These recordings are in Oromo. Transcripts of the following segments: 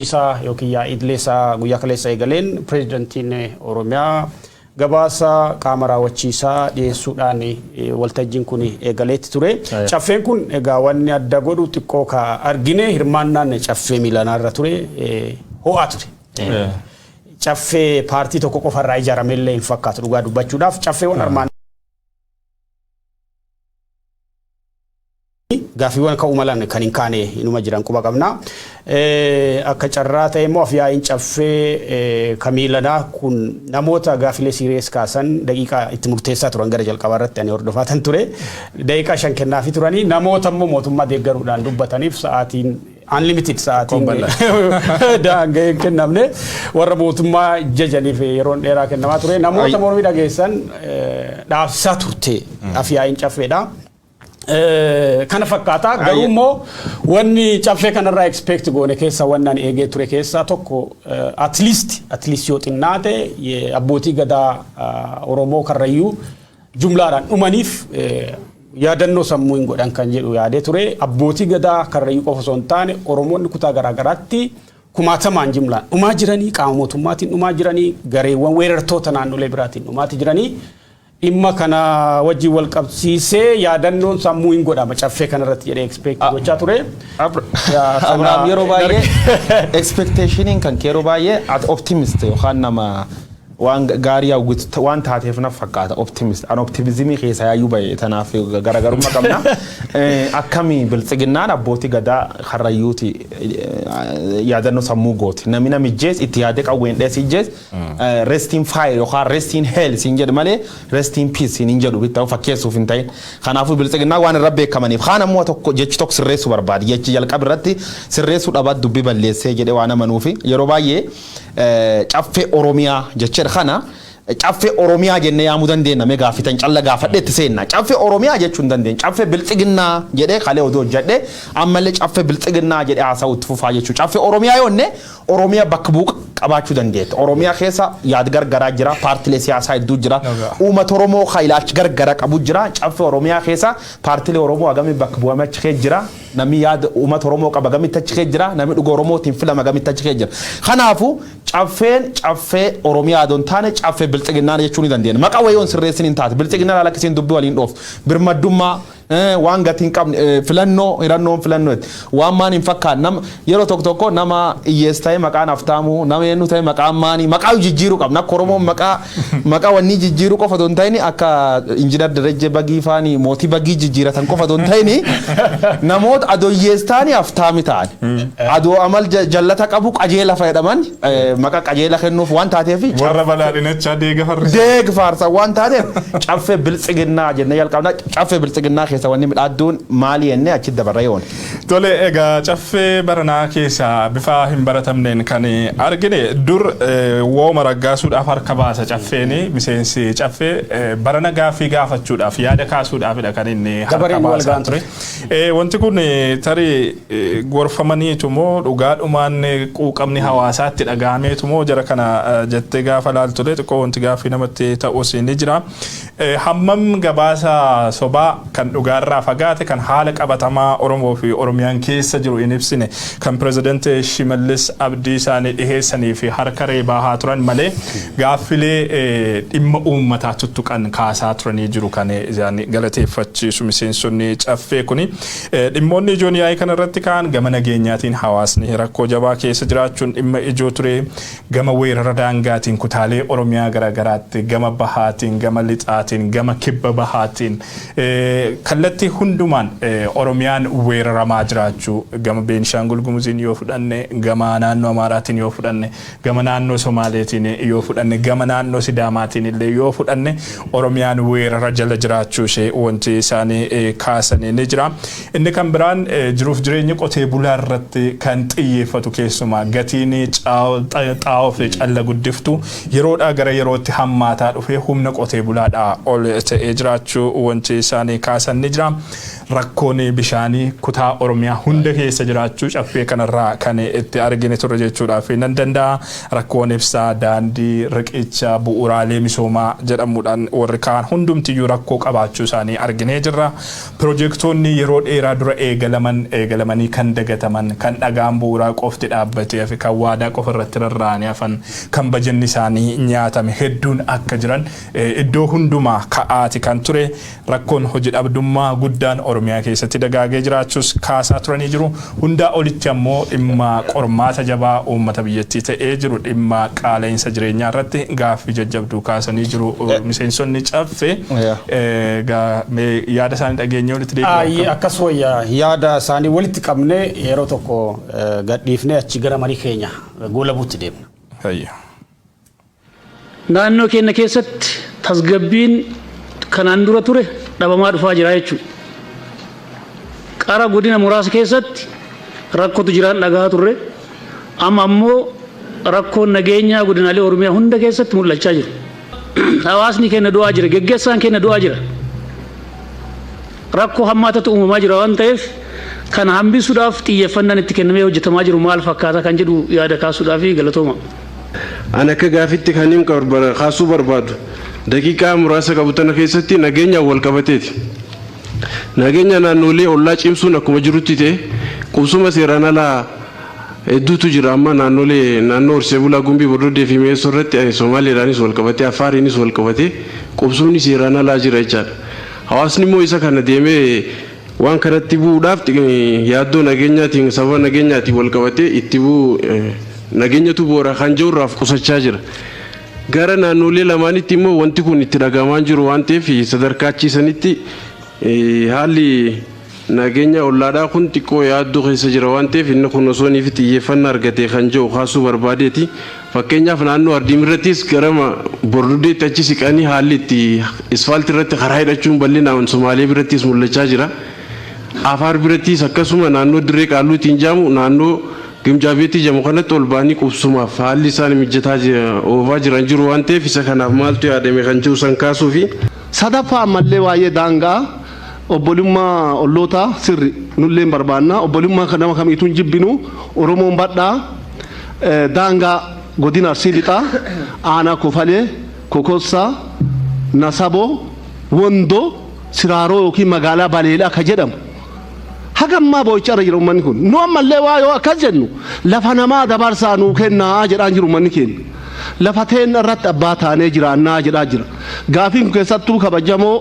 isa yokiya idlesa guyyaa kaleessa eegaleen pirezidantiin Oromiyaa gabaasa qaamara wachiisa dhiyeessuudhaan waltajjiin kun eegaleetti ture. Caffeen kun egaa wanni adda godhu xiqqoo ka argine hirmaannaan caffee miilanaarra ture ho'aa ture. Caffee paartii tokko qofarraa ijaaramellee hin fakkaatu dhugaa dubbachuudhaaf caffeewwan armaan gaafiiwwan ka'uu malan kan hin kaane inuma jiran quba qabna. Akka carraa ta'e immoo afyaa'iin caffee kamiilanaa kun namoota gaafilee siiriyees kaasan daqiiqaa itti murteessaa turan gara jalqabaa irratti ani hordofatan ture. Daqiiqaa 5 kennaafi turanii namoota immoo mootummaa deeggaruudhaan dubbataniif sa'aatiin unlimited sa'aatiin daanga'ee kennamne warra mootummaa jajaniif yeroon dheeraa kennamaa ture. Namoota mormii dhageessan dhaabsisaa turte afyaa'iin caffeedha. Kana fakkaata garuu immoo wanni caffee kanarraa expect goone keessa wannan eegee ture keessa tokko at least yoo xinnaate abbootii gadaa Oromoo Karrayyuu jumlaadhaan dhumaniif yaadannoo sammuu hin godhan kan jedhu yaadee ture. Abbootii gadaa Karrayyuu qofa osoo hin taane Oromoonni kutaa garaagaraatti kumaatamaan jumlaan dhumaa jiranii qaama mootummaatiin dhumaa jiranii gareewwan weerartoota naannolee biraatiin dhumaati jiranii. Imma kana wajjin wal qabsiisee yaadannoon sammuu hin godhama caffee kanarratti jedhee expect gochaa ture. Abrahaam yeroo baay'ee expectationiin kan yeroo baay'ee at optimist yookaan nama waan gaarii hawwitu waan taateef na fakkaata optimist an optimizimii keessa yaayyuu baay'ee tanaaf garaagarummaa qabna. Akkamii biltsiginnaan abbootii gadaa Karrayyuuti yaadannoo sammuu gooti namni namijjees itti yaadee qawween dheesijjees rest in fire yookaan rest in hell siin jedhu malee rest in peace siin jedhu bitaa fakkeessuuf hin ta'in. Kanaafuu biltsiginnaan waan irra beekamaniif kaan ammoo tokko jechi tokko sirreessuu barbaade jechi jalqaba irratti sirreessuu dhabaat dubbii balleessee jedhee waan amanuufi yeroo baay'ee caffee Oromiyaa jecha kana caffee Oromiyaa jennee yaamuu dandeenya mee gaafitan calla gaafadheetti seenna. Caffee Oromiyaa jechuun dandeenya. Caffee biltsiginnaa jedhee kalee odoo jedhee ammallee caffee biltsiginnaa jedhee haasa'uutti fufaa jechuudha. Caffee Oromiyaa yoonne Oromiyaa bakka bu'u qabaachuu dandeetta. Oromiyaa keessa yaad gargaraa jira, paartilee siyaasaa hedduu jira, uummata Oromoo ilaalcha gargaraa qabu jira. Caffee Oromiyaa keessa paartilee Oromoo hagamii bakka bu'amee achi keessa jira. Namni yaada uummata Oromoo qaba hagamii achi keessa jira. Namni dhuga Oromootiin filama hagamii achi keessa jira. Kanaafuu caffee Oromiyaa doon taane caffee biltsiginnaan jechuun ni dandeenya. Maqaa wayoon sirreessin hin taate biltsiginnaan ala kisiin dubbii waliin dhoof birmaddummaa waan gatiin qabne filannoo hirannoon filannooti waan maan hin fakkaan nama yeroo tokko nama iyyees ta'e maqaan aftaamuu nama yennu ta'e maqaan maanii maqaa jijjiiruu qabna akka Oromoon maqaa wanni jijjiiruu qofa doon ta'ini akka injinar Darajjee Bagii faanii mootii Bagii jijjiiratan qofa doon ta'ini namoota adoo iyyees ta'anii aftaami ta'an adoo amal jallata qabu qajeela fayyadaman maqaa qajeela kennuuf waan taateef warra balaadhinachaa deegfarsa waan taateef caffee biltsiginnaa jennee jalqabna caffee biltsiginnaa wanni midhaadduun maali jennee achi dabarra yoon. Tole egaa caffee baranaa keessa bifa hin baratamneen kan argine dur wooma raggaasuudhaaf harka baasa caffeeni miseensi caffee barana gaaffii gaafachuudhaaf yaada kaasuudhaafidha kan inni harka baasaa ture. Wanti kun tarii gorfamaniitu moo dhugaadhumaan quuqamni hawaasaatti dhagahameetu moo jara kana jettee gaafa laaltule xiqqoo wanti gaaffii namatti ta'us ni jira. Hammam gabaasa sobaa kan dhugaarraa fagaate kan haala qabatamaa Oromoo fi Oromiyaan keessa jiru in ibsine kan pirezidantii Shimallis Abdiisaanii dhiheessanii fi harka reebaa haa turan malee gaaffilee dhimma uummataa tuttuqan kaasaa turanii jiru kan isaan galateeffachiisu miseensonni caffee kuni. Dhimmoonni ijoon yaa'ii kanarratti ka'an gama nageenyaatiin hawaasni rakkoo jabaa keessa jiraachuun dhimma ijoo ture gama weerara daangaatiin kutaalee Oromiyaa garaagaraatti gama bahaatiin gama lixaatiin gama kibba bahaatiin kallattii hundumaan Oromiyaan weeraramaa jiraachuu gama Beenishaangul Gumuziin yoo fudhanne gama naannoo Amaaraatiin yoo fudhanne gama naannoo Somaaleetiin yoo fudhanne gama naannoo Sidaamaatiin illee yoo fudhanne Oromiyaan weerara jala jiraachuu ishee wanti isaanii kaasanii ni jira. Inni kan biraan jiruuf jireenya qotee bulaa irratti kan xiyyeeffatu keessumaa gatiin xaa'oo fi calla guddiftu yeroodhaa gara yerootti hammaataa dhufee humna qotee bulaadhaa ol ta'ee jiraachuu wanti isaanii kaasan ni jira. Rakkoon bishaanii kutaa Oromiyaa hunda keessa jiraachuu caffee kanarraa kan itti argine turre jechuudhaaf nan danda'a. Rakkoon ibsaa, daandii, riqicha, bu'uuraalee misoomaa jedhamuudhaan warri kaan hundumtiyyuu rakkoo qabaachuu isaanii arginee jirra. Piroojeektoonni yeroo dheeraa dura eegalamanii kan dagataman, kan dhagaan bu'uuraa qofti dhaabbatee fi kan waadaa qofa irratti rarra'anii hafan, kan bajanni isaanii nyaatame hedduun akka jiran iddoo hundumaa ka'aati kan ture. Rakkoon hojii dhabdummaa guddaan Oromiyaa keessatti dagaagee jiraachuus kaasaa turanii jiru. Hundaa olitti ammoo dhimma qormaata jabaa uummata biyyattii ta'ee jiru dhimma qaala'insa jireenyaa irratti gaaffii jajjabduu kaasanii jiru. Miseensonni caffee yaada isaanii dhageenyee walitti deebi'u. Akkas wayyaa yaada isaanii walitti qabnee yeroo tokko gadhiifnee achi gara marii keenya goolabuutti deemna. Naannoo keenya keessatti tasgabbiin kanaan dura ture dhabamaa dhufaa jira jechuudha. Qara godina muraasa keessatti rakkootu jiraan dhagaa turre amma ammoo rakkoon nageenyaa godinaalee Oromiyaa hunda keessatti mul'achaa jira. Hawaasni keenya du'aa jira, geggeessaan keenya du'aa jira. Rakkoo hammaatatu uumamaa jira waan ta'eef kana hambisuudhaaf xiyyeeffannaan itti kennamee hojjetamaa jiru maal fakkaata kan jedhu yaada kaasuudhaaf galatooma. Ana akka gaafitti kan hin kaasuu barbaadu daqiiqaa muraasa qabu tana keessatti nageenya wal qabateeti. Nageenya naannolee ollaa cimsuun akkuma jirutti ta'e qubsuma seeraan alaa hedduutu jira amma naannoo Horsee Bulaa Gumbii Bordoddee fi Meessoo irratti Somaaliidhaanis wal qabatee Afaariinis wal qabatee qubsumni seeraan alaa jira jechaadha. Hawaasni immoo isa kana deemee waan kanatti bu'uudhaaf yaaddoo nageenyaatiin sababa nageenyaatiin wal qabatee itti bu'u nageenyatu boora kan jirurraaf qusachaa jira. Gara naannolee lamaanitti immoo wanti kun itti dhagahamaa jiru waan ta'eef sadarkaa achiisanitti haalli nageenya ollaadhaa kun xiqqoo yaaddoo keessa jira waan ta'eef inni kun osoo niif xiyyeeffannaa argatee kan jiru kaasuu barbaadeeti. Fakkeenyaaf naannoo Ardiimirrattis gara Bordoddeetti achi siqanii haalli itti isfaaltii irratti karaa hidhachuun bal'inaan Somaalee birattis mul'achaa jira. Afaar birattis akkasuma naannoo Dirree Qaalluutiin jaamu naannoo Gimjaabeetti jamu kanatti ol ba'anii qubsumaaf haalli isaan mijataa oofaa jiran jiru waan ta'eef isa kanaaf maaltu yaadame kan jiru san kaasuu fi sadaffaa ammallee waa'ee daangaa obbolummaa olloota sirri nullee barbaanna obbolummaa nama kamiituu hin jibbinu Oromoon badhaa daangaa godina Arsii Lixaa aanaa Kofalee Kokossaa Nasaboo Wondoo Siraaroo yookiin magaalaa Baleelaa ka jedhamu hagammaa boo'ichaarra jira uummanni kun nu ammallee waa yoo akkas jennu lafa namaa dabarsaa nuu kennaa jedhaan jiru uummanni keenya lafa teenya irratti abbaa taanee jiraannaa jedhaa jira gaafiin kun keessattuu kabajamoo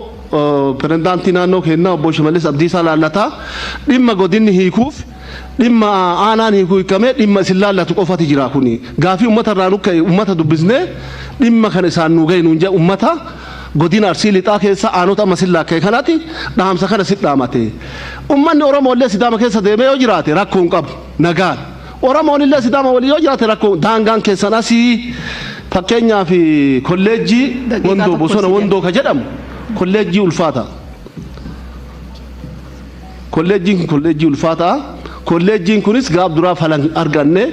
pirezidaantii naannoo keenyaa obbo Shimallis Abdiisaa laallataa dhimma godinni hiikuuf dhimma aanaan hiikuu hiikamee dhimma isin laallatu qofati jira kuni gaafii uummata irraa nukka'e uummata dubbisnee dhimma kana isaan nuu ga'e nuun jedhe uummata godina Arsii Lixaa keessa aanota amma sillaa ka'e kanatti dhaamsa kana sit dhaamate ummanni Oromoo illee Sidaama keessa deemee yoo jiraate rakkoo hin qabu nagaan Oromoon illee Sidaama walii yoo jiraate rakkoo daangaan keessan asii fakkeenyaaf kolleejjii Wondoo bosona Wondoo ka jedhamu kolleejjii ulfaata kolleejjiin ulfaata kolleejjiin kunis gaaf duraa falan arganne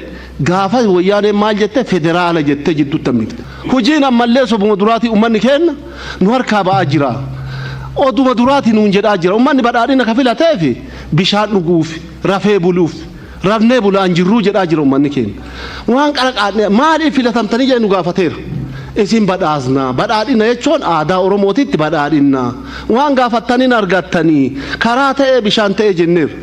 gaafa wayyaanee maal jette federaala jette jiddu tammite hojiin ammallee sobuma duraati ummanni kenna nu harkaa ba'aa jira oduma duraati nuun jedhaa jira ummanni badhaadhina ka filateef bishaan dhuguuf rafee buluuf rafnee bulaan jirruu jedhaa jira ummanni kenna waan qaraqaadne maaliif filatamtanii jedhu gaafateera isin badhaadhina jechuun aadaa Oromootitti badhaadhina waan gaafattaniin argattanii karaa ta'ee bishaan ta'ee jenneera.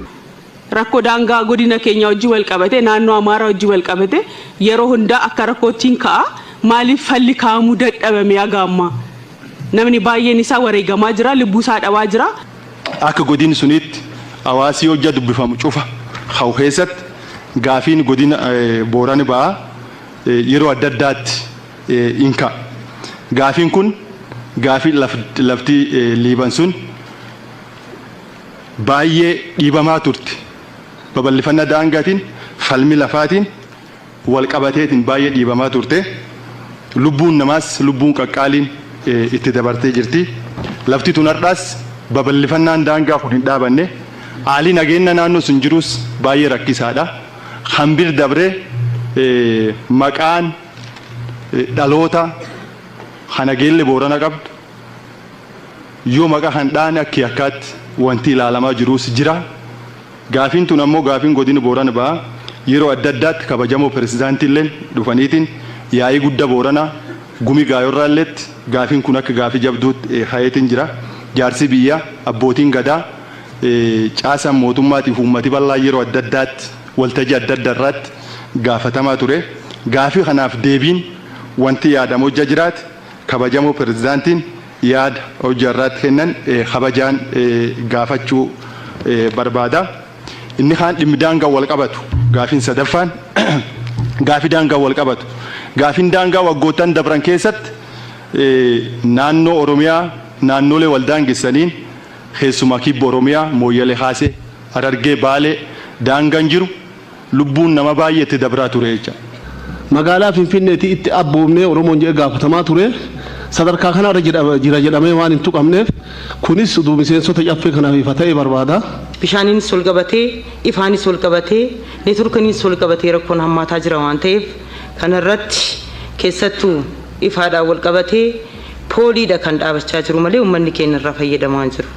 Rakkoo daangaa godina keenya hojii wal qabate naannoo Amaaraa hojii wal qabate yeroo hundaa akka rakkootiin ka'a maaliif falli kaa'amuu dadhabame agaamma namni baay'een isaa wareegamaa jira lubbuu isaa dhabaa jira. Akka godin sunitti hawaasii hojja dubbifamu cufa hawu keessatti gaafiin godina Boorani ba'aa yeroo adda addaatti inka gaafiin kun gaafii lafti liiban sun baay'ee dhiibamaa turte. Babal'ifannaa daangaatiin falmi lafaatiin wal qabateetiin baay'ee dhiibamaa turte lubbuun namaas lubbuun qaqqaaliin itti dabartee jirti lafti tun har'aas babal'ifannaan daangaa kun hin dhaabanne haalli nageenya naannoo sun jirus baay'ee rakkisaadha hambir dabree maqaan dhaloota kana geelle Boorana qabdu yoo maqaa kan dhaane akki akkaatti wanti ilaalamaa jirus jira. Gaafiin tun ammoo gaafiin godina Boorana ba'a yeroo adda addaatti kabajamoo pirezidaantiilleen dhufaniitiin yaa'ii guddaa Booranaa gumi gaayorraalleetti gaafiin kun akka gaafii jabduutti hayeetiin jira. Jaarsi biyyaa abbootiin gadaa caasaan mootummaatiif uummati bal'aa yeroo adda addaatti waltajjii adda addaarraatti gaafatamaa ture. Gaafii kanaaf deebiin wanti yaadamu hojja jiraate kabajamoo pirezidaantiin yaada hojjarraatti kennan kabajaan gaafachuu barbaada. Inni kaan dhimmi daangaa wal qabatu gaafiin sadaffaan gaafii daangaa wal qabatu. Gaafiin daangaa waggoottan dabran keessatti naannoo Oromiyaa naannolee wal daangessaniin keessumaa kibba Oromiyaa Mooyyalee Haasee Harargee Baalee daangaan jiru lubbuun nama baay'eetti dabraa ture jecha. Magaalaa Finfinneetti itti abboomnee Oromoon jedhee gaafatamaa ture. Sadarkaa kanarra jira jedhamee waan hin tuqamneef kunis miseensota caffee kanaaf ifa ta'e barbaada. Bishaaniinis ol qabatee ifaanis ol qabatee neetworkiinis ol qabatee rakkoon hammaataa jira waan ta'eef kanarratti keessattuu ifaadhaan wal qabatee pooliidha kan dhaabachaa jiru malee uummanni keenya irraa fayyadamaa jiru.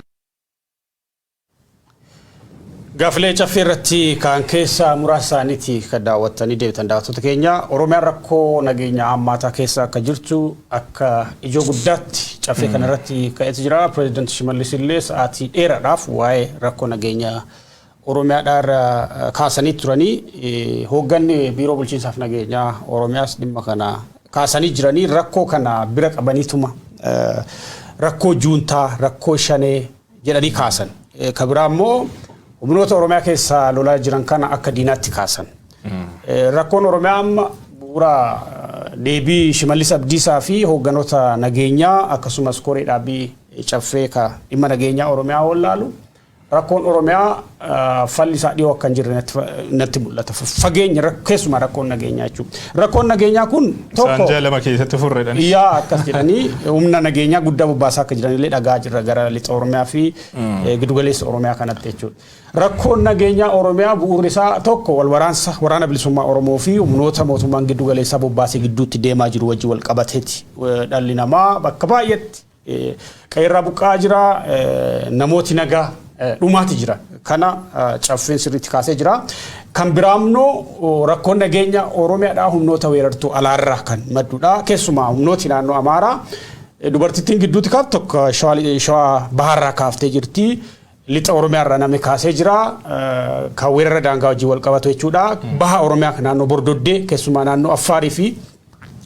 Gaafilee caffee irratti kan keessa muraasa isaaniiti kan daawwattanii deebitan daawwattoota keenya Oromiyaan rakkoo nageenya hammaataa keessa akka jirtu akka ijoo guddaatti caffee kana irratti ka'eetu jira. Pireezidaanti Shimallis illee sa'aatii dheeraadhaaf waa'ee rakkoo nageenya Oromiyaadhaa kaasanii turanii hoogganni biiroo bulchiinsaaf nageenyaa Oromiyaas dhimma kana kaasanii jiranii rakkoo kana bira qabaniituma rakkoo juuntaa rakkoo shanee jedhanii kaasan. Kabiraa immoo humnoota Oromiyaa keessa lolaa jiran kana akka diinaatti kaasan. Rakkoon Oromiyaa amma bu'uura deebii Shimallis Abdiisaa fi hoogganoota nageenyaa akkasumas koree dhaabbii caffee ka dhimma nageenyaa Oromiyaa wallaalu rakkoon Oromiyaa falli isaa dhiyoo akka hin jirre natti mul'ata. Fageenya keessumaa rakkoon nageenyaa jechuudha. Rakkoon nageenyaa kun tokko Saanjaa lama keessatti furredhan. Yaa akkas jedhanii humna nageenyaa guddaa bobbaasaa akka jiranillee dhagaa jirra gara lixa Oromiyaa fi giddugaleessa Oromiyaa kanatti jechuudha. Rakkoon nageenyaa Oromiyaa bu'uurri isaa tokko wal waraansa waraana bilisummaa Oromoo fi humnoota mootummaan giddugaleessaa bobbaasee gidduutti deemaa jiru wajji wal qabateeti. Dhalli namaa bakka baay'eetti qeerraa buqqaa jira namooti nagaa dhumaati jira. Kana caffeen sirriitti kaasee jira. Kan biraamnoo rakkoon nageenya Oromiyaadhaa humnoota weerartuu alaarraa kan madduudha. Keessumaa humnooti naannoo Amaaraa dubartittiin gidduutti kaaf tokko shawaa baharraa kaaftee jirti. Lixa Oromiyaarraa namni kaasee jira. Kan weerara daangaa wajjin wal qabatu jechuudha. Baha Oromiyaa naannoo Bordoddee keessumaa naannoo Affaarii fi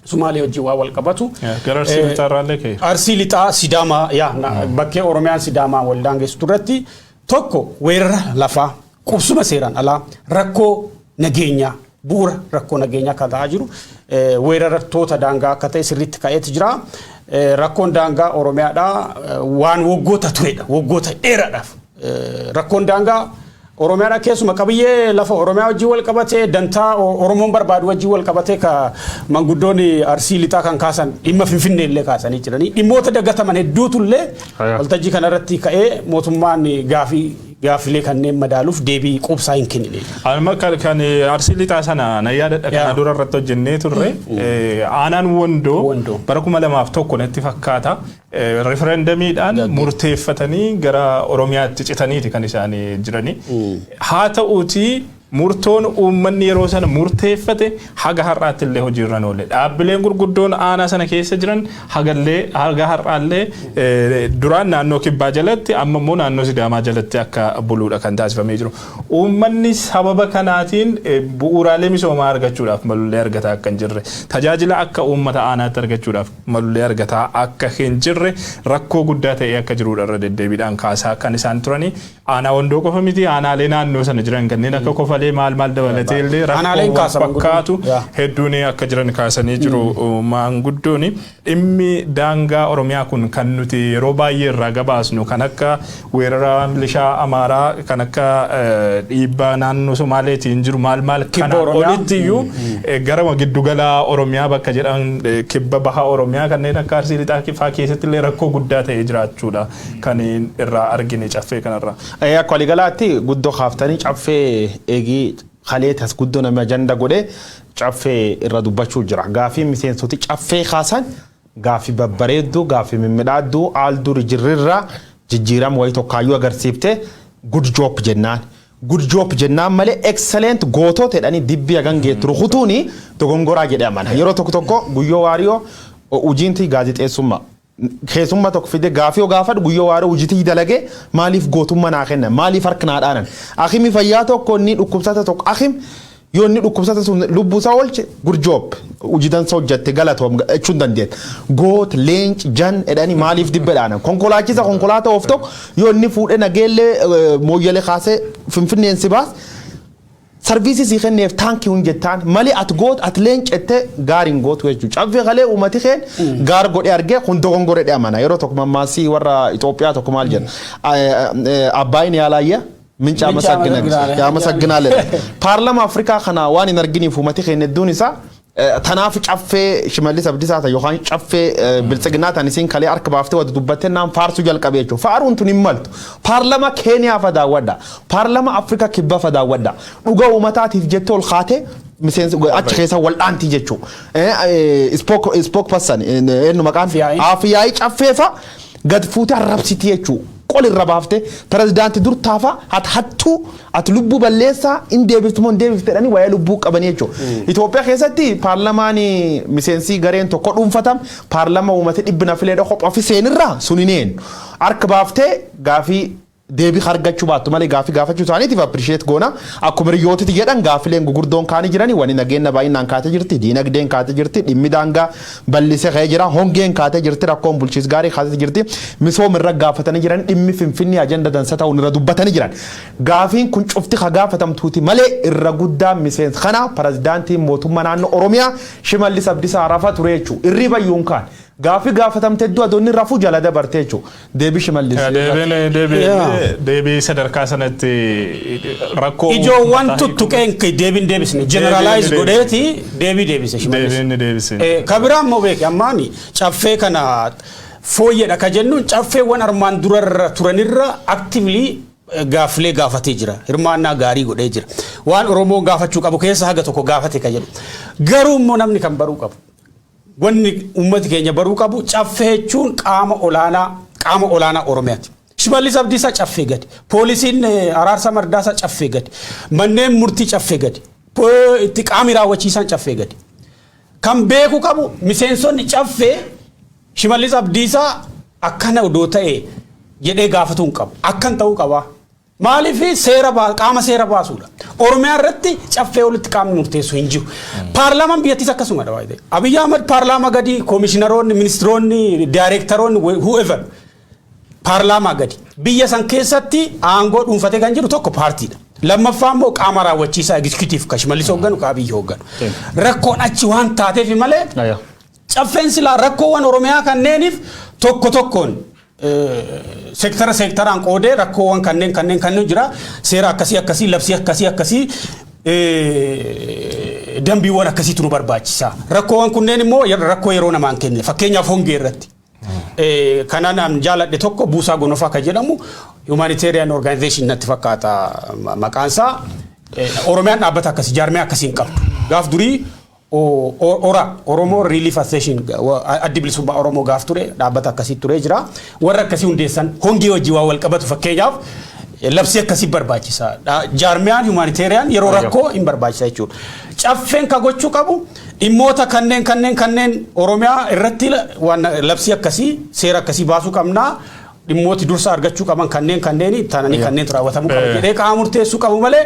Sumaalee wajjin waa wal qabatu. Gara Arsii lixaarraallee ka'e. Arsii lixaa Sidaamaa bakkee Oromiyaan Sidaamaa wal daangessu irratti tokko weerara lafaa qubsuma seeraan alaa rakkoo nageenyaa bu'uura rakkoo nageenyaa kan ta'aa jiru weerartoota daangaa akka ta'e sirriitti ka'eetu jira. Rakkoon daangaa Oromiyaadhaa waan waggoota turedha waggoota dheeraadhaaf rakkoon daangaa Oromiyaadhaa keessuma qabiyyee lafa Oromiyaa wajjin wal qabatee dantaa Oromoon barbaadu wajjin wal qabatee ka manguddoonni Arsii lixaa kan kaasan dhimma Finfinnee illee kaasanii jiranii dhimmoota dagataman hedduutu illee waltajjii kanarratti ka'ee mootummaan gaafilee kanneen madaaluuf deebii qubsaa hin kennine. Amma kan Arsii lixaa sana na yaadadha kana dura irratti hojjennee turre aanaan Wondoo bara 2001 natti fakkaata referendamiidhaan murteeffatanii gara Oromiyaatti citaniiti kan isaan jiranii. Haa ta'uutii murtoon uummanni yeroo sana murteeffate haga har'aatti illee hojiirra oolle. Dhaabbileen gurguddoon aanaa sana keessa jiran haga har'aallee duraan naannoo Kibbaa jalatti amma immoo naannoo Sidaamaa jalatti akka buluudha kan taasifamee jiru. Uummanni sababa kanaatiin bu'uuraalee misoomaa argachuudhaaf malullee argataa akka hin jirre tajaajila akka uummata aanaatti argachuudhaaf malullee argataa akka hin jirre rakkoo guddaa ta'ee akka jiruudha irra deddeebiidhaan kaasaa kan isaan turanii aanaa Wondoo qofa miti aanaalee naannoo sana jiran kanneen akka Kofalee maal dabalatee illee rakkoo fakkaatu hedduun akka jiran kaasanii jiru maanguddooni. Dhimmi daangaa Oromiyaa kun kan nuti yeroo baay'ee irraa gabaasnu kan akka weerara milishaa Amaaraa kan akka dhiibbaa naannoo Somaaleetiin jiru maal kana olitti iyyuu gara giddugala Oromiyaa bakka jedhan kibba baha Oromiyaa kanneen akka Arsii lixaa kifaa keessatti illee rakkoo guddaa ta'ee jiraachuudha kan irraa argine caffee kanarraa. Akka waligalaatti guddoo kaaftanii caffee eegii khaleetas guddoo nama ajanda godhe caffee irra dubbachuu jira. Gaafii miseensoti caffee kaasan gaafii babbareedduu gaafii mimmiidhaadduu aalduri jirrirraa jijjiiram wayi tokkaayyuu agarsiifte good job jennaan. Good job jennaan malee excellent gootoota jedhanii dibbii hagan geetturu kutuuni dogongoraa jedhee amana. Yeroo tokko guyyoo waariyoo hojiinti gaazexeessummaa. Keessummaa tokko fide gaafii gaafadhu guyyoo waariyoo hojiitii dalagee maaliif gootummaa naa kennan maaliif harka naa dhaanan. Akimi fayyaa tokko inni dhukkubsata tokko akim yoo inni dhukkubsata sun lubbuusaa oolche good job hojiidansa hojjette galatoom jechuun dandeenya. Goot leenci jan jedhanii maaliif dibbe dhaanan. Konkolaachisa konkolaataa of tokko yoo inni fuudhee nageellee mooyyalee kaasee finfinneen si baas. Services si kenneef taankii hunjettaan malee at goot at leencette gaariin gootu jechuudha. Caffee galee uummati keen gaar godhee argee kun dogongoree dheemana. Yeroo tokko mammaasii warra Itoophiyaa tokko maal jedha. Abbaayini yaalaayya. Mincha amasagginaale. Paarlama Afrikaa kana waan hin arginiif uummati keen hedduun isaa tanaaf caffee Shimallis Abdiisaa yookaan caffee biltsiginaa tanisiin kalee harka baaftee wada dubbattee naan faarsuu jalqabee jechuudha. Faaruun tun hin maltu. Paarlama Keeniyaa fadaawwadha. Paarlama Afrikaa kibbaa fadaawwadha. Dhugaa uummataatiif jettee ol kaatee miseensi achi keessa wal'aantii jechuudha. Spokesperson eenyu maqaan Afyaayii caffeefa gad fuutee arrabsitii jechuudha. Qol irra baaftee pirezidaantii dur taafa hattuu ati lubbuu balleessaa in deebiftumoo in deebiftedhanii waa'ee lubbuu qabanii jechuudha. Itoophiyaa keessatti paarlamaanii miseensi gareen tokko dhuunfatam paarlama uummata dhibbina fileedha kophaa fi seenirraa sunineen harka baaftee gaafii deebii argachuu baattu malee gaafii gaafachuu isaaniitiif appreciate goona akkuma hiriyootatti jedhan gaafileen gugurdoon kaanii jiranii wani nageenya baay'inaan kaatee jirti diinagdeen kaatee jirti dhimmi daangaa bal'isee ka'ee jira hongeen kaatee jirti rakkoon bulchiis gaarii kaatee jirti misooma irra gaafatanii jiran dhimmi finfinnee ajenda dansa ta'uun irra dubbatanii jiran gaafiin kun cufti ka gaafatamtuuti malee irra guddaa miseensa kana pirezidaantiin mootummaa naannoo Oromiyaa Shimallis Abdiisaa Arafaa ture jechuudha irri bayyuun kaan gaafi gaafatamte iddoo adoonni rafuu jala dabartee jechuudha deebii Shimallis. Deebii sadarkaa sanatti rakkoo ijoowwan tuttuqeen deebiin deebisne generalize godheeti deebii deebise Shimallis. Deebiin deebise. Kabiraan moo beeki ammaani caffee kana fooyyedha ka jennuun caffeewwan armaan durarra turanirra actively gaaflee gaafatee jira hirmaannaa gaarii godhee jira waan Oromoo gaafachuu qabu keessa haga tokko gaafate ka jedhu garuu immoo namni kan baruu qabu. Wanni ummati keenya baruu qabu caffee jechuun qaama olaanaa Oromiyaati. Shimallis Abdiisaa caffee gadi. Poolisiin Araarsaa Mardaasaa caffee gadi. Manneen murtii caffee gadi. Itti qaamni raawwachiisaan caffee gadi. Kan beeku qabu miseensonni caffee Shimallis Abdiisaa akkana odoo ta'e jedhee gaafatu hin qabu. Akkan ta'uu qaba. Maaliif qaama seera baasuudha. Oromiyaa irratti caffee walitti qaamni murteessu hin jiru. Paarlaamaan biyyattiis akkasumadha waayee. Abiy Ahmed paarlaamaa gadi komishiinaroonni, ministiroonni, daayirektaroonni whoever paarlaamaa gadi. Biyya san keessatti aangoo dhuunfatee kan jiru tokko paartiidha. Lammaffaa immoo qaama raawwachiisaa executive ka Shimallis hoogganu ka Abiy hoogganu. Rakkoon achi waan taateef malee caffeen silaa rakkoowwan Oromiyaa kanneeniif tokkoon sektaraan qoodee rakkoowwan kanneen jira seera akkasii labsii akkasii dambiiwwan akkasiitu nu barbaachisa. Rakkoowwan kunneen immoo rakkoo yeroo namaan kenne fakkeenyaaf hongee irratti. Kanaan jaaladhe tokko Buusaa Gonofaa ka jedhamu humanitarian organization natti fakkaata maqaansaa Oromiyaan dhaabbata akkasii jaarmee akkasiin qabdu. Gaaf durii Oromoo Relief Association addi bilisummaa Oromoo gaaf ture dhaabbata akkasii ture jira. Warra akkasii hundeessan hongee wajjin waa wal qabatu fakkeenyaaf labsii akkasii barbaachisa. Jaarmiyaan humanitarian yeroo rakkoo hin barbaachisa jechuudha. Caffeen ka gochuu qabu dhimmoota kanneen Oromiyaa irratti waan labsii akkasii seera akkasii baasuu qabnaa. Dhimmooti dursa argachuu qaban kanneen kanneen raawwatamuu qaban jedhee qaama murteessuu qabu malee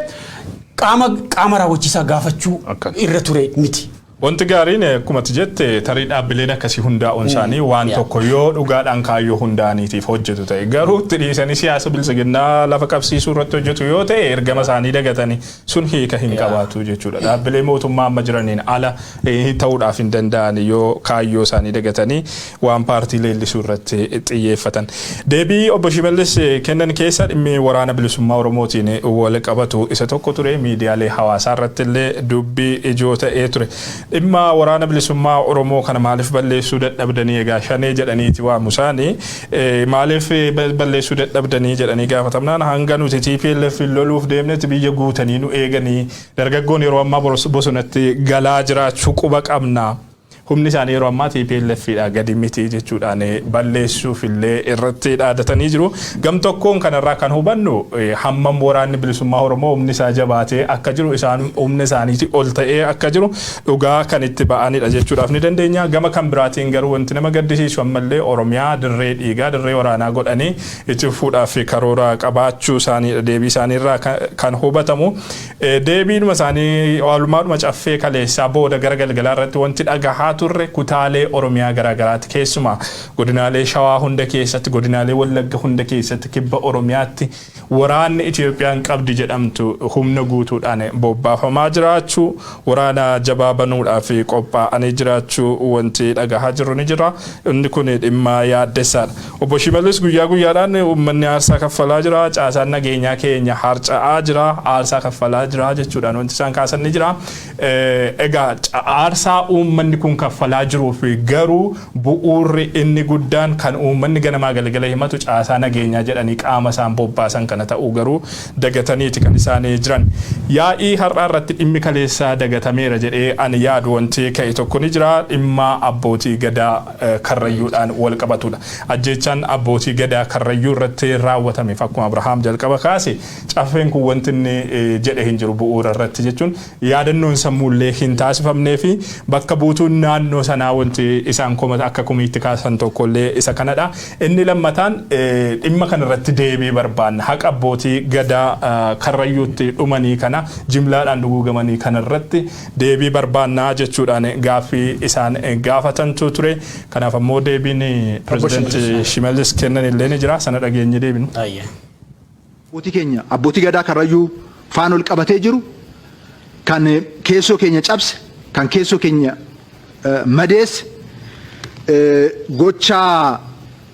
qaama raawwachiisaa gaafachuu irra ture miti. Wanti gaariin akkuma jette tarii dhaabbileen akkasii hundaa'uun isaanii waan tokko yoo dhugaadhaan kaayyoo hundaaniitiif hojjetu ta'e garuu itti dhiisanii siyaasa bilisiginnaa lafa qabsiisuu irratti hojjetu yoo ta'e ergama isaanii dagatanii sun hiika hin qabaatu jechuudha. Dhaabbilee mootummaa amma jiraniin ala ta'uudhaaf hin danda'an yoo kaayyoo isaanii dagatanii waan paartii leellisuu irratti xiyyeeffatan. Deebii obbo Shimallis kennan keessa dhimmi waraana bilisummaa Oromootiin wal qabatu isa tokko ture miidiyaalee hawaasaa irratti illee dubbii ijoo ta'ee ture. Dhimma waraana bilisummaa Oromoo kana maaliif balleessuu dadhabdanii egaa shanee jedhaniiti waamu isaanii maaliif balleessuu dadhabdanii jedhanii gaafatamnaan hanga nuti TPLF loluuf deemnetti biyya guutanii nu eeganii dargaggoon yeroo ammaa bosonatti galaa jiraachuu quba qabna. humni isaanii yeroo ammaa TPLF dha gadi miti jechuudhaan balleessuuf illee irratti dhaadatanii jiru. Gam tokkoon kanarraa kan hubannu hammam waraanni bilisummaa Oromoo humni isaa jabaatee akka jiru isaan humni isaaniiti ol ta'ee akka jiru dhugaa kan itti ba'anidha jechuudhaaf ni dandeenya. Gama kan biraatiin garuu wanti nama gaddisiisu ammallee Oromiyaa dirree dhiigaa dirree waraanaa godhanii itti fuudhaaf karoora qabaachuu isaanii deebii isaaniirraa kan hubatamu. Deebiinuma isaanii walumaadhuma caffee kaleessaa booda gara galgalaa irratti wanti dhagahaa turre kutaalee Oromiyaa garaagaraatti keessumaa godinaalee Shawaa hunda keessatti godinaalee Wallagga hunda keessatti kibba Oromiyaatti waraanni Itoophiyaan qabdi jedhamtu humna guutuudhaan bobbaafamaa jiraachuu waraana jabaa banuudhaaf qophaa'anii jiraachuu wanti dhagahaa jiru ni jira. Inni kun dhimma yaaddessaadha. Obbo Shimallis guyyaa guyyaadhaan uummanni aarsaa kaffalaa jira, caasaan nageenyaa keenya harca'aa jira, aarsaa kaffalaa jira jechuudhaan wanti isaan kaasan ni jira. Egaa aarsaa uummanni kun kaffalaa jiruuf garuu bu'uurri inni guddaan kan uummanni ganamaa galgala himatu caasaa nageenyaa jedhanii qaama isaan bobbaasan kana ta'uu garuu dagataniiti kan isaan jiran. Yaa'ii har'aa irratti dhimmi kaleessaa dagatameera jedhee ani yaadu wanti ka'e tokko ni jira. Dhimma abbootii gadaa karrayyuudhaan wal qabatudha. Ajjechaan abbootii gadaa karrayyuu irratti raawwatame akkuma Abrahaam jalqaba kaase caffeen kun wanti inni jedhe hin jiru bu'uura irratti jechuun yaadannoon sammuullee hin taasifamnee fi bakka buutuun naannoo sanaa wanti isaan komata akka komiitti kaasan tokkollee isa kanadha. Inni lammataan dhimma kanarratti deebii barbaanna. Haqa abbootii gadaa karrayyuutti dhumanii kana jimlaadhaan duguugamanii kanarratti deebii barbaannaa jechuudhaan gaaffii isaan gaafatantu ture. Kanaaf ammoo deebiin pirezidaantii Shimallis kennan illee ni jira. Sana dhageenye deebinu. Abbootii keenya abbootii gadaa karrayyuu faana ol qabatee jiru kan keessoo keenya cabse kan keessoo keenya madeesse gochaa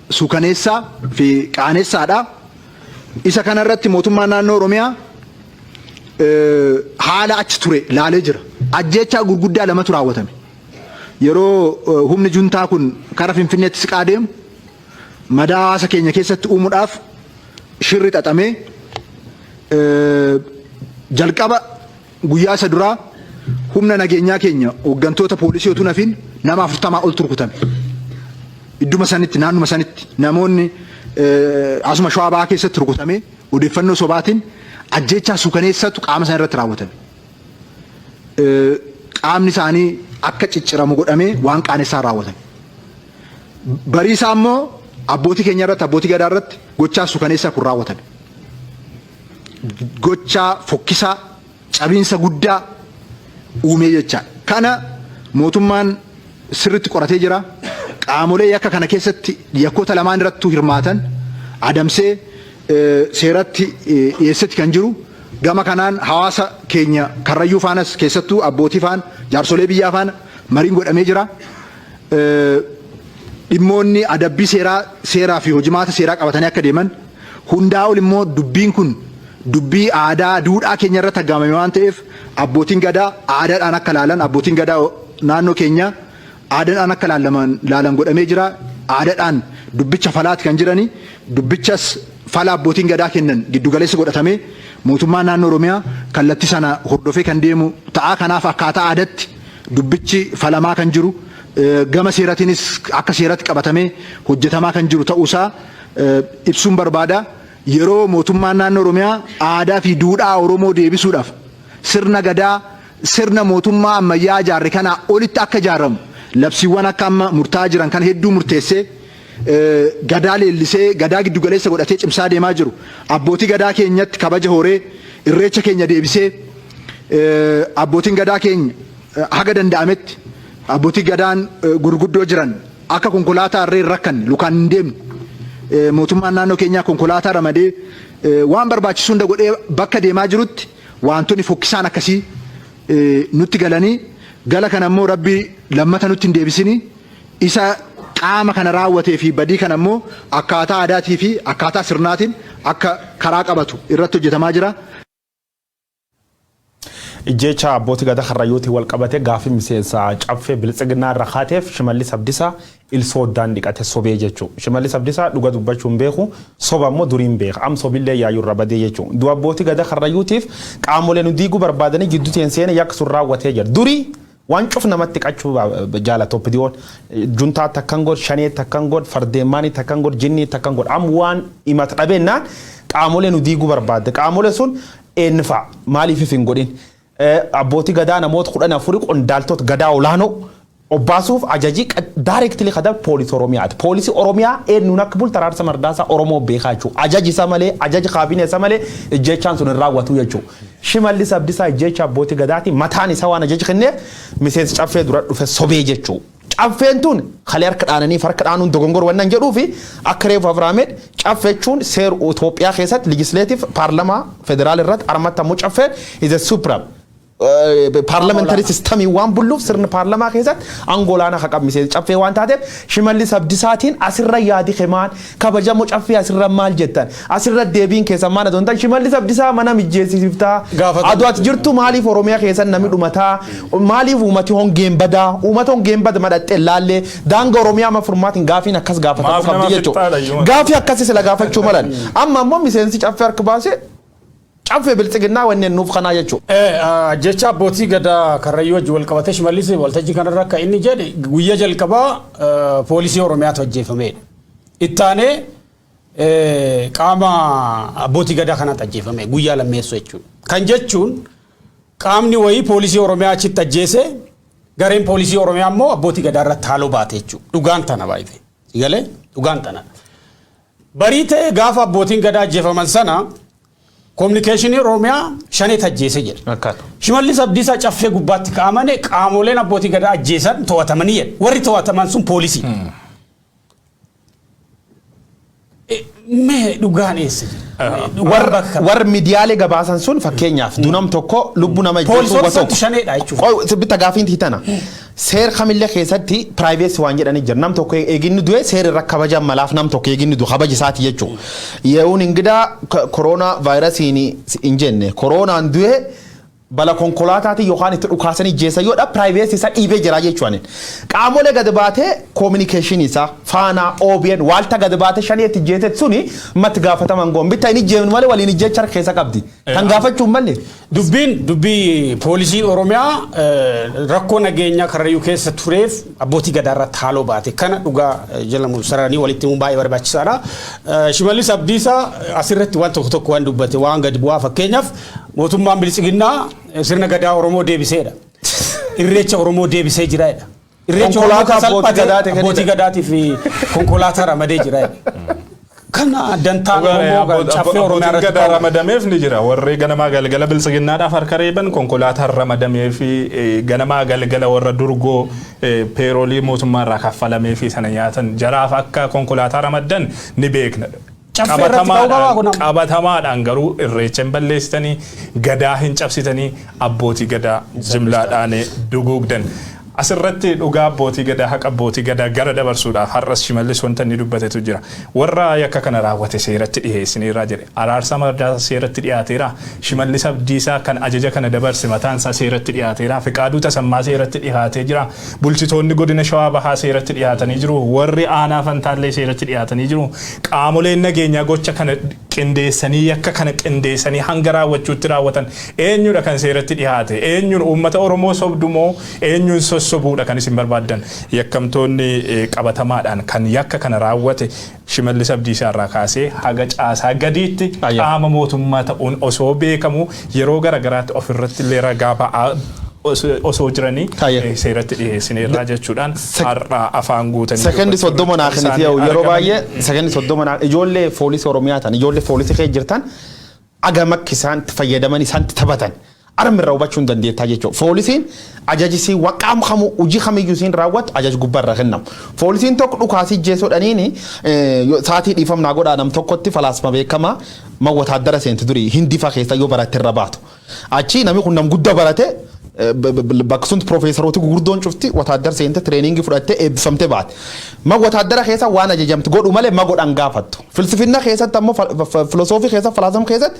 suukaneessaa fi qaaneessaadha. Isa kanarratti mootummaan naannoo Oromiyaa haala achi ture laalee jira. Ajjechaa gurguddaa lamatu raawwatame. Yeroo humni juntaa kun karaa Finfinneetti siqaa deemu madaa hawaasa keenya keessatti uumuudhaaf shirri xaxamee jalqaba guyyaa isa duraa humna nageenyaa keenya hooggantoota poolisii otoo nafin nama 40 ol turkutame. Idduma sanitti naannuma sanitti namoonni asuma Shawaa Bahaa keessatti rukutame odeeffannoo sobaatiin ajjechaa suukaneessatu qaama isaanii irratti raawwatame. Qaamni isaanii akka cicciramu godhamee waan qaanessaa raawwatame. Barii isaa immoo abbootii keenya irratti abbootii gadaa irratti gochaa suukaneessaa kun raawwatame. Gochaa fokkisaa cabiinsa guddaa uumee jecha. Kana mootummaan sirriitti qoratee jira. Qaamolee yakka kana keessatti yakkoota lamaan irratti hirmaatan adamsee seeratti dhiyeessetti kan jiru. Gama kanaan hawaasa keenya karrayyuu faanas keessattuu abbootii faan jaarsolee biyyaa faana mariin godhamee jira. Dhimmoonni adabbii seeraa fi hojimaata seeraa qabatanii akka deeman hundaa ol immoo dubbiin kun dubbii aadaa duudhaa keenya irratti aggaamame waan ta'eef abbootiin gadaa aadaadhaan akka laalan abbootiin gadaa naannoo keenya aadaadhaan akka laalan godhamee jira. Aadaadhaan dubbicha falaati kan jiranii dubbichas fala abbootiin gadaa kennan giddugaleessa godhatamee mootummaan naannoo Oromiyaa kallattii sana hordofee kan deemu ta'a. Kanaaf akkaataa aadaatti dubbichi falamaa kan jiru gama seeratiinis akka seeratti qabatamee hojjetamaa kan jiru ta'uusaa ibsuun barbaada. Yeroo mootummaan naannoo Oromiyaa aadaa fi duudhaa Oromoo deebisuudhaaf sirna gadaa sirna mootummaa ammayyaa ijaarre kana olitti akka ijaaramu labsiiwwan akka amma murtaa'aa jiran kan hedduu murteessee gadaa leellisee gadaa giddugaleessa godhatee cimsaa deemaa jiru. Abbootii gadaa keenyatti kabaja horee irreecha keenya deebisee abbootiin gadaa keenya haga danda'ametti abbootii gadaan gurguddoo jiran akka konkolaataa irree rakkan lukaan hin deemne mootummaan naannoo keenyaa konkolaataa ramadee waan barbaachisu hunda godhee bakka deemaa jirutti wantoonni fokkisaan akkasii nutti galanii gala kana immoo rabbi lammata nutti hin deebisini isa qaama kana raawwatee fi badii kana immoo akkaataa aadaatii fi akkaataa sirnaatiin akka karaa qabatu irratti hojjetamaa jira. Jecha abbootii gadaa karrayyuutii wal qabate gaaffii miseensa caffee biltsiginnaa irra kaateef Shimallis Abdiisaa ilsooddaan dhiqate sobee jechuudha. Shimallis Abdiisaa dhuga dubbachuun beeku soba immoo duriin beeka. Am sobillee yaayyuu irra badee jechuudha. Abbootii gadaa karrayyuutiif qaamolee nu diiguu barbaadanii gidduu teenseen yakka sun raawwatee jira. Durii waan cuf namatti qachuu jaalatu oppidiyoon juntaa takkan god shanee takkan god fardeemaanii takkan god jinnii takkan god am waan himata dhabeennaan qaamolee nu diiguu barbaadde qaamolee sun eenyufa maaliif hin godhin abbootii gadaa namoota 14 qondaaltota gadaa olaanoo obbaasuuf ajajii directly kadar poolisii oromiyaati poolisii oromiyaa eenyuun akka bultu Araarsa Mardaasaa oromoo beekaa jechuudha ajaji isa malee ajaji kaabinee isa malee ijjeechaan sun hin raawwatu jechuudha Shimallis Abdiisaa ijjeecha abbootii gadaati mataan isaa waan ajaji kennee miseensi caffee dura dhufe sobee jechuudha caffeen tun kalee harka dhaananii harka dhaanuun dogongor wannan jedhuu fi akka reefu Afraamed caffeechuun seera Itoophiyaa keessatti legislative paarlamaa federaal irratti armatamuu caffeen is a supreme parliamentary system waan bulluuf sirna paarlamaa keessatti angolaana haqabmisee caffee waan taateef Shimallis Abdiisaatiin asirra yaadi kemaan kabajamoo caffee asirra maal jettan asirra deebiin keessa maal adontan Shimallis Abdiisaa mana mijjeessiftaa aduwaati jirtu maaliif Oromiyaa keessa namni dhumataa maaliif uummati hongeen badaa uummata hongeen bada madhaxxee laallee daanga Oromiyaa mafurmaatiin gaafiin akkas gaafatamu qabdi jechuudha gaafii akkasii sila gaafachuu malan amma ammoo miseensi caffee harka baasee caffee biltsiginnaa wanneen nuuf kanaa jechuudha. Jecha abbootii gadaa karrayyuu wajji wal qabatee Shimallis waltajjii kanarra akka inni jedhe guyyaa jalqabaa poolisii Oromiyaatu ajjeefamedha. Ittaanee qaama abbootii gadaa kanatti ajjeefame guyyaa lammeessoo jechuudha. Kan jechuun qaamni wayii poolisii Oromiyaa achitti ajjeese gareen poolisii Oromiyaa immoo abbootii gadaa irratti haaloo baate jechuudha. Dhugaan tana baay'ee. Galee dhugaan tana. Barii ta'e gaafa abbootiin gadaa ajjeefaman sana communication Oromiyaa shanee tajjeese jedha. Shimallis Abdiisaa caffee gubbaatti kaa'amane qaamoleen abbootii gadaa ajjeesan to'atamanii jedha. Warri to'ataman sun poolisii. Mee dhugaan eessa? Warri miidiyaalee gabaasan sun fakkeenyaaf dunam tokko lubbu nama ijjeessu wasooti shaneedha jechuudha. Bitta gaafiin titana. Seer kamillee keessatti privacy waan jedhanii jira nam tokko eeginni du'e seer irra kabajan malaaf nam tokko eeginni du'e kabaji isaati jechuudha. Yehuun ingidaa korona vaayirasiin hin jenne koronaan du'e bala konkolaataati yookaan itti dhukaasanii jeessa yoodha privacy isa dhiibee jira jechuudha. Qaamolee gad baatee communication isaa faana OBN waalta gad baatee shaneetti jeetet suni matti gaafataman goon bitta inni jeemun malee waliin jecha keessa qabdi. Kan gaafachuun malee. Dubbii poolisii Oromiyaa rakkoo nageenyaa karrayyuu keessa tureef abbootii gadaa irratti haaloo baate kana dhugaa jedhamu sararanii walitti himuun baay'ee barbaachisaadha. Shimallis Abdiisaa asirratti waan tokko waan dubbate waan gadi bu'aa fakkeenyaaf mootummaan bilisiginnaa sirna gadaa Oromoo deebiseedha. Irreecha Oromoo deebisee jiraadha. Irreecha Oromoo abbootii gadaatii fi konkolaataa ramadee jiraadha. Kana dantaan Oromoo caffee Oromiyaa irratti gadaa ramadameef ni jira. Warri ganamaa galgala bilisiginnaadhaaf harka reeban konkolaataa ramadamee fi ganamaa galgala warra durgoo peeroolii mootummaa irraa kaffalamee fi sana nyaatan jaraaf akka konkolaataa ramaddan ni beekna. Qabatamaadhaan garuu irreecha hin balleessitanii gadaa hin cabsitanii abbootii gadaa jimlaadhaan duguugdan. Asirratti dhugaa abbootii gadaa haqa abbootii gadaa gara dabarsuudhaaf har'as Shimallis wanta inni dubbatetu jira. Warra yakka kana raawwate seeratti dhiheessineerra jedhe. Araarsa Mardaasaa seeratti dhiyaateera. Shimallis Abdiisaa kan ajaja kana dabarse mataan isaa seeratti dhiyaateera. Fiqaaduu Tasammaa seeratti dhiyaatee jira. Bulchitoonni godina Shawaa Bahaa seeratti dhiyaatanii jiru. Warri aanaa Fantaallee seeratti dhiyaatanii jiru. Qaamoleen nageenyaa gocha kana qindeessanii yakka kana qindeessanii hanga raawwachuutti raawwatan eenyudha kan seeratti dhiyaate? Eenyuun uummata Oromoo sobdumoo eenyuun sobuudha kan isin barbaadan yakkamtoonni qabatamaadhaan kan yakka kana raawwate Shimallis Abdiisaa irraa kaasee haga caasaa gadiitti qaama mootummaa ta'uun osoo beekamu yeroo garagaraatti ofirratti illee ragaa ba'aa osoo jiranii seeratti dhiheessineerra jechuudhaan har'a afaan guutanii. Sekendi soddoma naakaniti yeroo baay'ee sekendi soddoma ijoollee poolisii Oromiyaa ta'an ijoollee poolisii kee jirtan agamak isaan fayyadaman isaan taphatan. Armirra hubachuun dandeettaa jechuudha. Poolisiin ajajisii waqaam kamu hojii kamiyyuu siin raawwatu ajaj gubbarra kennamu. Poolisiin tokko dhukaasii jeessuudhaaniini saatii dhiifamnaa godhaa nam tokkotti falaasma beekamaa mawwataaddara seenti durii hindifa keessa yoo baratte irra baatu. Achi namni kun nam guddaa barate bakka sunt profeesarooti gurguddoon cufti wataaddara seente tireeningii fudhattee eebbifamtee baate. Mawwataaddara keessa waan ajajamte godhu malee ma godhan gaafattu. Filsifinna keessatti ammoo filosoofii keessa falaasama keessatti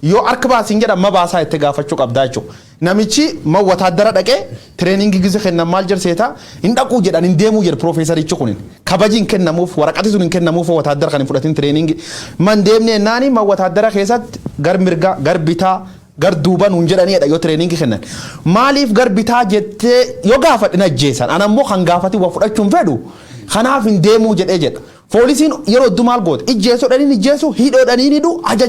yoo harka baasiin jedhan ma baasaa itti gaafachuu qabdaa jechuudha. Namichi mawwataaddara dhaqee tireeningii gize kennan maal jirseeta hin dhaquu jedhan hin deemuu jedha profeesarichi kunin. Kabajiin kennamuuf waraqati sun hin kennamuuf wataaddara kan hin fudhatin tireeningii. Man deemnee naani mawwataaddara keessatti gar mirgaa gar bitaa gar duuban hun jedhaniidha yoo training kennan maaliif gar bitaa jettee yoo gaafadhin ajjeesan anammoo kan gaafati waa fudhachuun fedhu kanaaf hin deemuu jedhee jedha poolisiin yeroo dumaal goote ijjeessuudhaniin ijjeessu hidhoodhaniin hidhu ajaja